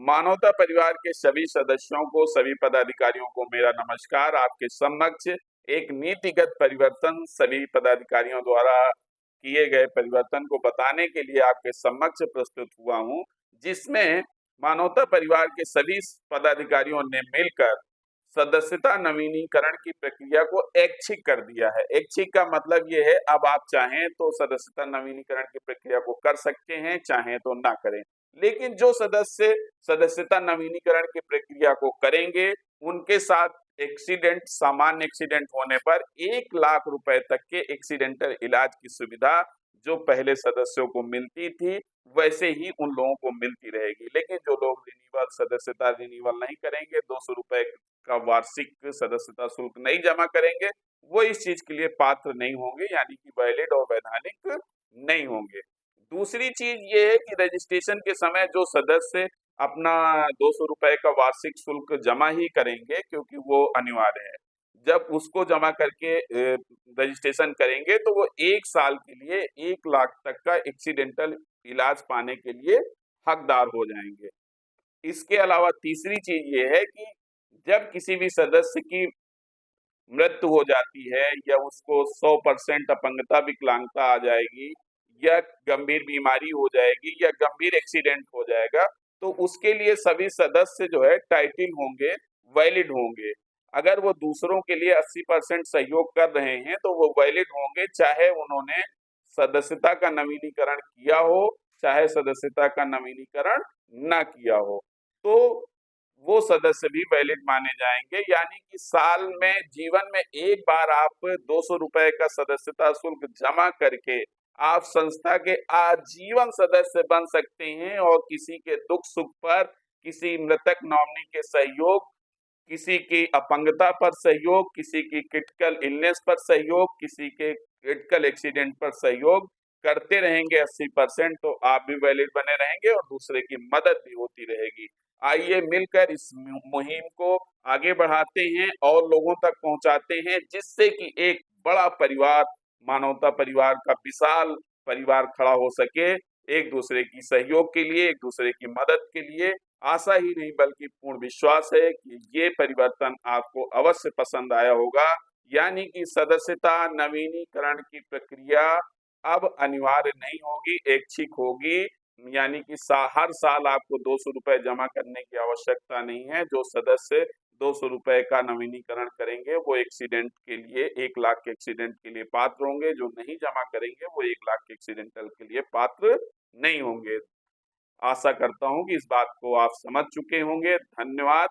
मानवता परिवार के सभी सदस्यों को, सभी पदाधिकारियों को मेरा नमस्कार। आपके समक्ष एक नीतिगत परिवर्तन, सभी पदाधिकारियों द्वारा किए गए परिवर्तन को बताने के लिए आपके समक्ष प्रस्तुत हुआ हूं, जिसमें मानवता परिवार के सभी पदाधिकारियों ने मिलकर सदस्यता नवीनीकरण की प्रक्रिया को ऐच्छिक कर दिया है। ऐच्छिक का मतलब ये है, अब आप चाहें तो सदस्यता नवीनीकरण की प्रक्रिया को कर सकते हैं, चाहें तो ना करें। लेकिन जो सदस्य सदस्यता नवीनीकरण की प्रक्रिया को करेंगे, उनके साथ सामान्य एक्सीडेंट होने पर 1 लाख रुपए तक के एक्सीडेंटल इलाज की सुविधा जो पहले सदस्यों को मिलती थी, वैसे ही उन लोगों को मिलती रहेगी। लेकिन जो लोग सदस्यता रिन्यूअल नहीं करेंगे, 200 रुपए का वार्षिक सदस्यता शुल्क नहीं जमा करेंगे, वो इस चीज के लिए पात्र नहीं होंगे, यानी कि वैलिड और वैधानिक नहीं होंगे। दूसरी चीज ये है कि रजिस्ट्रेशन के समय जो सदस्य अपना 200 रुपए का वार्षिक शुल्क जमा ही करेंगे, क्योंकि वो अनिवार्य है। जब उसको जमा करके रजिस्ट्रेशन करेंगे तो वो 1 साल के लिए 1 लाख तक का एक्सीडेंटल इलाज पाने के लिए हकदार हो जाएंगे। इसके अलावा तीसरी चीज ये है कि जब किसी भी सदस्य की मृत्यु हो जाती है या उसको 100% अपंगता विकलांगता आ जाएगी या गंभीर बीमारी हो जाएगी या गंभीर एक्सीडेंट हो जाएगा, तो उसके लिए सभी सदस्य जो है टाइटिल होंगे, वैलिड होंगे। अगर वो दूसरों के लिए 80% सहयोग कर रहे हैं तो वो वैलिड होंगे, चाहे उन्होंने सदस्यता का नवीनीकरण किया हो, चाहे सदस्यता का नवीनीकरण ना किया हो, तो वो सदस्य भी वैलिड माने जाएंगे। यानी कि साल में, जीवन में एक बार आप 200 रुपए का सदस्यता शुल्क जमा करके आप संस्था के आजीवन सदस्य बन सकते हैं और किसी के दुख सुख पर, किसी मृतक नॉमिनी के सहयोग, किसी की अपंगता पर सहयोग, किसी की क्रिटिकल इलनेस पर सहयोग, किसी के क्रिटिकल एक्सीडेंट पर सहयोग करते रहेंगे 80%, तो आप भी वैलिड बने रहेंगे और दूसरे की मदद भी होती रहेगी। आइए मिलकर इस मुहिम को आगे बढ़ाते हैं और लोगों तक पहुंचाते हैं, जिससे कि एक बड़ा परिवार, मानवता परिवार का विशाल परिवार खड़ा हो सके, एक दूसरे की सहयोग के लिए, एक दूसरे की मदद के लिए। आशा ही नहीं बल्कि पूर्ण विश्वास है कि ये परिवर्तन आपको अवश्य पसंद आया होगा। यानी कि सदस्यता नवीनीकरण की प्रक्रिया अब अनिवार्य नहीं होगी, ऐच्छिक होगी। यानी कि हर साल आपको 200 रुपए जमा करने की आवश्यकता नहीं है। जो सदस्य 200 रुपए का नवीनीकरण करेंगे वो एक्सीडेंट के लिए, 1 लाख के एक्सीडेंट के लिए पात्र होंगे। जो नहीं जमा करेंगे वो 1 लाख के एक्सीडेंटल के लिए पात्र नहीं होंगे। आशा करता हूं कि इस बात को आप समझ चुके होंगे। धन्यवाद।